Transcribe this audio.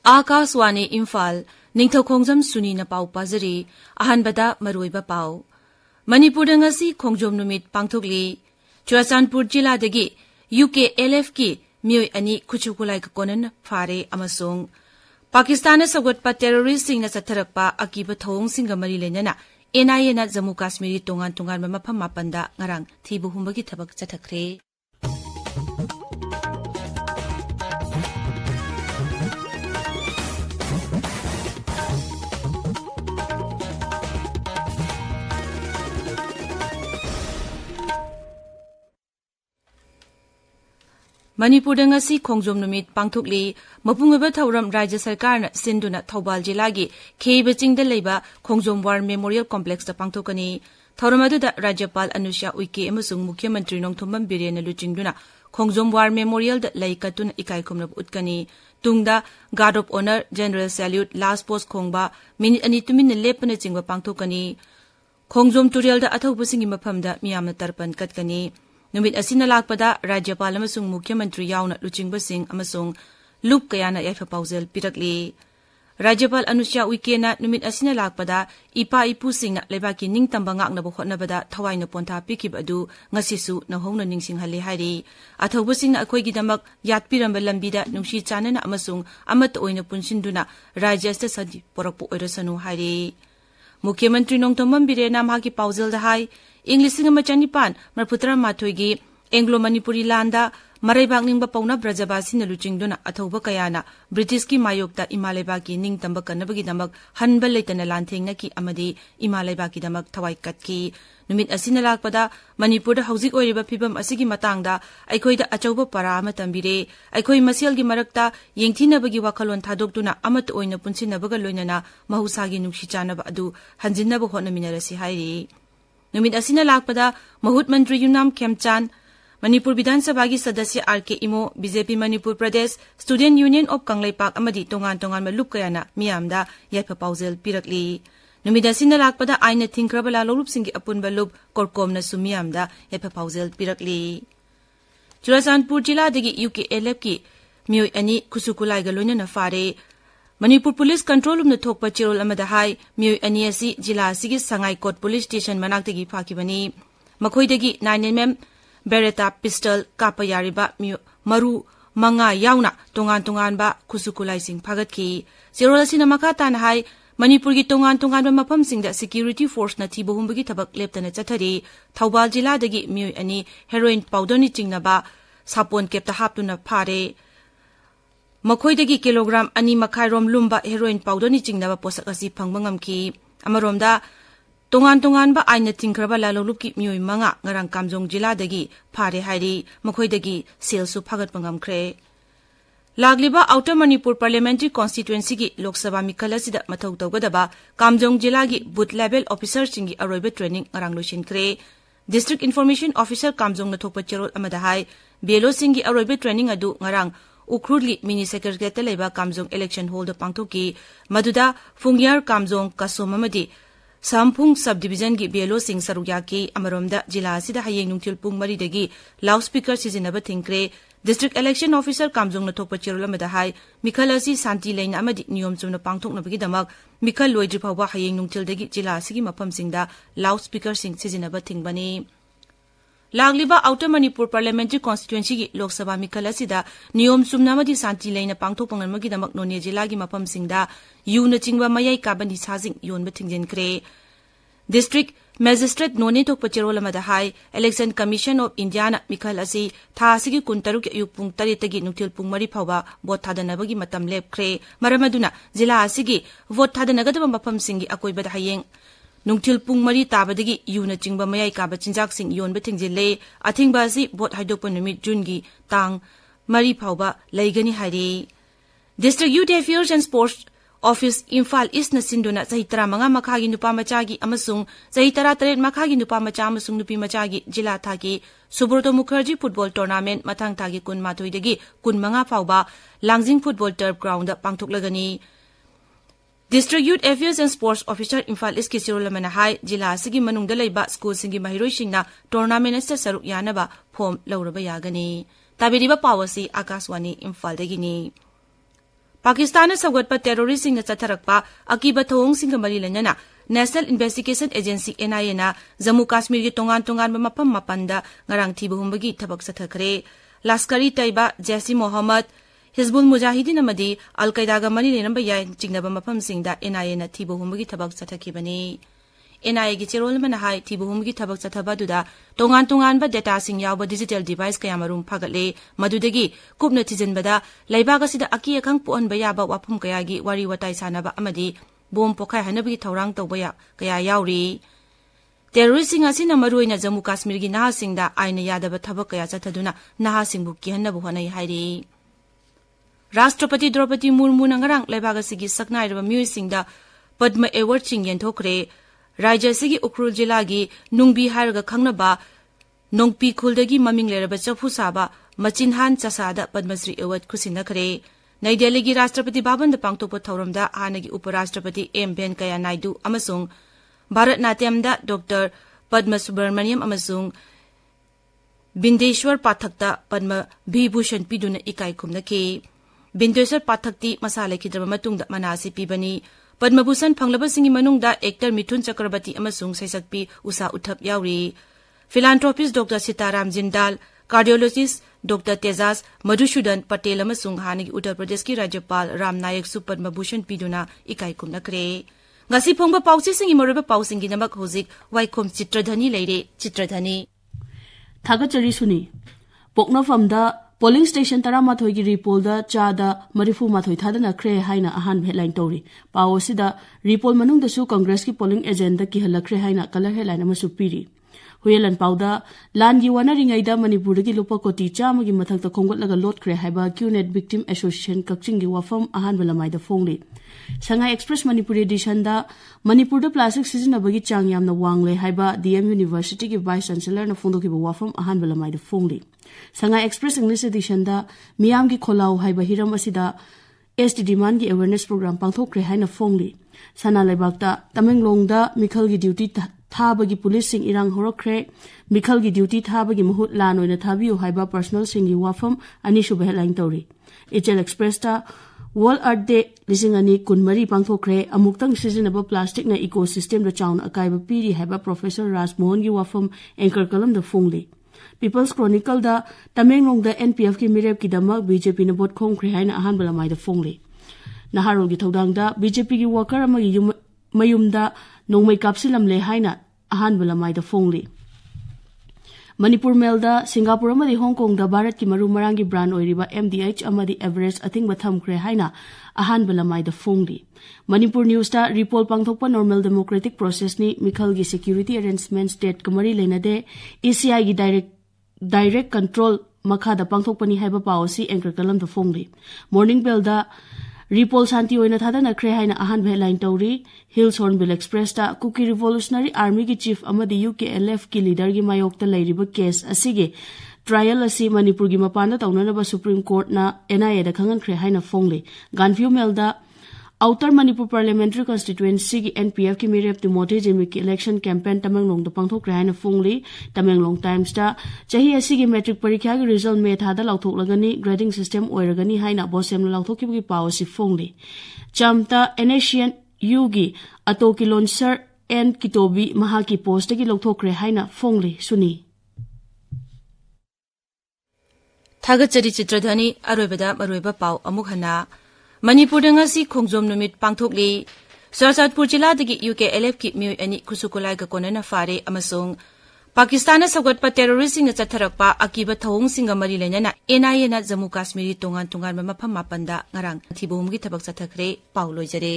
आकाशवाणी इम्फाल निंगथौखोंगजम सुनी न पाउ पाजरी अहनबदा मरोइबा पाउ मणिपुर ngasi खोंगजोम नुमित पांगथोकली चुराचांदपुर जिलादगी UKLF की मियोय अनि खुचुकुलाई कोनन फारे अमसोंग पाकिस्तान सगोटपा टेररिस्ट सिंगना चथरकपा अकीब थौंग सिंग मरी लेनना NIA ना जम्मू काश्मीरी तोंगान तोंगान मफम मापंदा ngarang थिबु हुंबगी थबक चथखरे मणिपुर ngasi खोंगजोम नुमित पांगथोकली मपुंगबा थौरम राज्य सरकार न सिंधुना थौबाल जिला की खेब चिंगदा लेबा खोंगजोम वार मेमोरियल कॉम्प्लेक्स ता पांगथोकनी थौरम अदुदा राज्यपाल अनुषा उइके अमसुंग मुख्यमंत्री नोंथोंबम बिरेन लुचिंगदुना खोंगजोम वार मेमोरियल दा लैकतुन इकाई खुमनब उतकनी तुंगदा guard of honour general salute last post खोंगबा मिनिट अनि तुमिन लेपन चिंगबा पांगथोकनी खोंगजोम टुरियल दा अथौबसिंगी मफमदा मियामना तरपन कटकनी नुमित असिना लाकपदा राज्यपाल अमसुंग मुख्यमंत्री यावना लुचिंगबसिंग अमसुंग लुप कयाना याइफा पाउजेल पिरकली राज्यपाल अनुषा उइकेना नुमित असिना लाकपदा इपा इपुसिंगना लेबाकी निंगतंबा ngaknaba hotnabada thawaina pontha pikibadu ngasisu nahongna ningsinghali hairi athobusingna akoigidamak yatpiramba lambida nungsi chanana amasung amat oina punsinduna rajyasta sadi porakpu oirasanu hairi मुख्यमंत्री नोंथोंबम बिरेना मागी पाउजल दहाई इंग्लिसिंग मचनिपान मरफुतरा माथोइगी एंग्लो मणिपुरी लांदा मरैबांगनिंगबा पौना ब्रजबासी लुचिंगदुना अथौबा कयाना ब्रिटिश की मायोक्ता इमालेबा की निंगतंबा कन्नबगी दमक हनबल लेतना लांथेंगना की अमदी इमालेबा की दमक थवाई कटकी नुमित असिना लाकपदा मणिपुर हौजिक ओइरिबा फिबम असिगी मतांगदा अखोइदा अचौबा परा अमा तंबिरे अखोइ मसेलगी मरक्ता येंगथिनबगी वाखलोन थादोक्तुना अमत ओइना पुनसिनबगा लोइनना महुसागी नुक्सी चानबा अदु हंजिनबा होनमिनरसि हाइरि नुमित असिना लाकपदा महुत मंत्री युनाम खेमचान मणिपुर विधानसभा की सदस्य RK इमो बीजेपी मणिपुर प्रदेश स्टूडेंट यूनियन ऑफ कंगलेपाक अमदी तोंगान तोंगान लुप कयाना मियामदा याइफा पाउजेल पिरकली नुमित असिना लाकपदा आइना थिंख्रबा लालौरुपसिंगी अपुनबा लुप कोरकोमना सुमियामदा याइफा पाउजेल पिरकली चुराचांदपुर जिलादगी UKLF की मियोय अनि खुसुकुलाइगा लोइनना फारे मणिपुर पुलिस कंट्रोल रूम थोकपा चिरोल अमदा हाई मियोय अनि असि जिला असिगी संगाईकोट पुलिस स्टेशन मनाक्तगी फाकिबनी मखोइदगी 9mm बेरेटा पिस्टल कापा यारिबा मरु मंगा याउना तोंगान तोंगानबा खुसुकुलाइसिंग फागतखी चिरोल असिना मखा ताना हाई मणिपुर की तोंगान तोंगानबा मफमसिंगदा सिक्यूरिटी फोर्स ना थिबहुंबगी थबक लेप्तना चथरी थौबाल जिलादगी मियोय अनि हेरोइन पाउडरनि चिंगनबा सापोन केप्ता हापतुना फारे मखोइदगी किलोग्राम अनि मखाइरोम लुम्बा हेरोइन पाउडरनि चिंगनबा पोसक असि फंगबा ngamki अमरोमदा तोंगान तोंगानबा आइना थिंख्रबा लालौलुपकी मियोय मंगा ngarang kamjong जिलादगी फारे हाइरि मखोइदगी सेलसु फागतबा ngamkhre लागलिबा आउटर मणिपुर पार्लियामेंट्री कॉन्स्टिट्यूएंसी की लोकसभा मिखल असिदा मथौ तौगदबा कामजोंग जिला की बूथ लेवल ऑफिसर सिंगी अरोइबा ट्रेनिंग ngarang लोइसिनख्रे डिस्ट्रिक्ट इन्फॉर्मेशन ऑफिसर कामजोंग न थोकपा चेरोल अमदा हाई बेलो सिंगी अरोइबा ट्रेनिंग अदु ngarang उखरुली मिनी सेक्रेटरीट लेबा कामजोंग इलेक्शन होल द पांगथोकी मदुदा फुंगियार कामजोंग कसोम अमदी सामफुंग सब डिवीजन की बेलो सिंग सरुयाकी अमरोमदा जिला असिदा हयेंग नुंगथिल पुंग मरीदगी लाउड स्पीकर सिजिनबा थिंख्रे डिस्ट्रिक्ट इलेक्शन ऑफिसर कामजोंग थोकपा चिरोल अमदा हाई मिखल असि शांति लेना अमदी नियम चुमना पांगथोकनबगी दमक मिखल लोइद्रि फावबा हयेंग नुंगथिलदगी जिला असिगी मफमसिंगदा लाउड स्पीकर सिंग सिजिनबा थिंगबनी लागलिबा आउटर मणिपुर पार्लियामेंट्री कॉन्स्टिट्यूएंसी की लोकसभा मिखल असिदा नियम चुमनामदी शांति लेना पांगथोकपंगनमगी दमक नोने जिलागी मफमसिंगदा यूना चिंगबा मयाई काबनी साजिंग योनबा थिंगजिनख्रे डिस्ट्रिक्ट मैजिस्ट्रेट नोने थोकपा चिरोल अमदा हाई इलेक्शन कमीशन ऑफ इंडिया ना मिखल असि था असिगी 23 अयुक पुंग 8 तगी नुंगथिल पुंग 3 फावबा वोट थादनबगी मतम लेपख्रे मरमदुना जिला असिगी वोट थादनगदबा मफमसिंगी अकोइबदा हयेंग नुंगथिल पुंग 3 ताबदगी यूना चिंगबा मयाई काबा चिंजाकसिंग योनबा थिंगजिले अथिंगबा असि वोट हाइदोकपा नुमित जूनगी तांग 3 फावबा लैगनी हाइरि district youth affairs and sports office Imphal East न सिंधुना चही 35 मखागी नुपा मचागी अमसुंग चही 38 मखागी नुपा मचा अमसुंग नुपी मचागी जिला थागी सुब्रतो मुखर्जी फुटबॉल टूर्नामेंट मथांग थागी 12 दगी 15 फावबा लांगजिंग फुटबॉल टर्फ ग्राउंड पांगथोकलगनी District Youth Affairs and Sports Officer Imphal East ki Sirolamana hai jila asigi manungda leiba school singi mahiroi singna tournament esta saruk yanaba form lauraba yagani. Tabiriba pawasi Akaswani Imphal degini. Pakistan sawgatpa terrorist singna chatharakpa akiba thawong singa mari lenana National Investigation Agency NIA na Jammu Kashmir gi tongan mapam mapanda ngarang thibuhumbagi thabak sathakre. Laskari Taiba Jaisi Mohammed Hizbul Mujahideen amadi Al-Qaeda ga mani lenamba yai jingnaba mapam singda NIA na thibuhumbagi thabak sathakibani. NIA gi chirol mana hai thibuhumbagi thabak sathabaduda tongan ba data sing yawba digital device kayamarum phagatle madudagi kupna thijenbada laibaga sida aki akhang puan bayaba wapum kayagi wari watai sanaba amadi bom pokhai hanabagi thaurang tawbaya kaya yauri. Terrorist sing asina maruina Jammu Kashmir gi naha singda aina yadaba thabak kaya chathaduna naha singbu kihannabu honai hairi. Rashtrapati Draupadi Murmu nangarang laibaga sigi saknairaba miyoi singda Padma Award ching yenthokre. Raja sigi Ukrul jila gi nungbi haraga khangnaba nongpi khuldagi maming leraba chafu saba Machinhan Chasada Padma Shri Award khusinakre. Nai Delhi gi Rashtrapati Bhavan da pangtokpa thauramda hanagi Uparashtrapati M Venkaiah Naidu amasung Bharat Natyam da Dr. Padma Subramaniam amasung Bindeshwar Pathakta Padma Vibhushan piduna ikai khumnake. Bindeshwar Pathakti masala khidraba matungda manasi pibani. Padma Bhushan phanglaba singi manungda actor Mithun Chakrabarti amasung saisakpi Usha Uthap yauri. Philanthropist Dr. Sitaram Jindal, cardiologist Dr. Tejas Madhusudan Patel amasung hanagi Uttar Pradesh ki Rajyapal Ram Nayak su Padma Bhushan piduna ikai khumnakre. Ngasi phongba pausi singi maruba pausingi namak hozik Waikhom Chitradhani leire. Chitradhani Thagachari Suni Poknafamda Polling Station Taramathoi gi repol da chada marifu mathoi thadana kre haina ahan headline tori pawo sida repol manung da su Congress ki polling agenda ki halakre haina color headline amasu piri huyelan pauda lan gi wana ringai da Manipur gi lupa koti chama gi mathak ta khonggot laga lot kre haiba QNet Victim Association kakching gi wafam ahan balamai da phongli Shanghai Express Manipur edition da Manipur da plastic season abagi chang yamna wangle haiba DM University gi vice chancellor na phongdo ki wafam ahan balamai da phongli Shanghai Express English edition da miyam gi kholau haiba hiram asida STD man gi awareness program pangthokre haina phongli sana laibak da Tamenglong da Mikhal gi duty thabagi police sing irang horokre Mikhal gi duty thabagi mahut lan oina thabiu haiba personal sing gi wafam ani shuba headline tori HL Express da World Earth Day lisingani kunmari pangthokre amuktang seasonable plastic na ecosystem da chaun akaiba piri haiba Professor Raj Mohan gi wafam anchor kalam da phongli People's Chronicle da Tamenglong da NPF ki mirep ki damak BJP na bot khong khre haina ahan balamai da phongli Naharol gi thodang da BJP gi worker amagi mayum da nongmai kapsilam le haina ahan balamai da phongli Manipur Mail da Singapore amadi Hong Kong da Bharat ki maru marangi brand oiriba MDH amadi Everest ating batham khre haina ahan balamai da phongli Manipur News da repol pangthokpa normal democratic process ni Mikhal gi security arrangements state kamari lenade ECI gi direct control makha da pangthokpani haiba policy anchor kalam da phongli Morning Bell da repol santi oina thadana kre haina ahan headline tori Hills Hornbill Express da Kuki Revolutionary Army ki chief amadi UKLF ki leader gi mayok ta leiriba case asige trial asi Manipur gi mapanda taunanaba Supreme Court na NIA da khangan kre haina phongli Ganview Mail da Outer Manipur Parliamentary Constituency ki NPF ki mirep Timothy Jimmy ki election campaign Tamenglong da pangthok raina phongli Tamenglong Times da chahi asigi metric parikha gi result me thada lauthok lagani grading system oiragani haina bosem lauthok ki policy phongli Chamta Nation Yugi Atoki Launcher N Kitobi Mahaki post gi lauthok re haina phongli Suni Thagachari Chitradhani aroibada maroiba pau amuk hana Manipur ngasi khongjom numit pangthokli Sarasatpur jila dagi UKLF ki miyoi ani khusukulai ga konana fare amasung Pakistan na sagatpa terrorist sing chatharakpa akiba thawong singa mari lenana NIA na Jammu Kashmir tongan mafam mapanda ngarang thibum gi thabak chathakre pauloi jare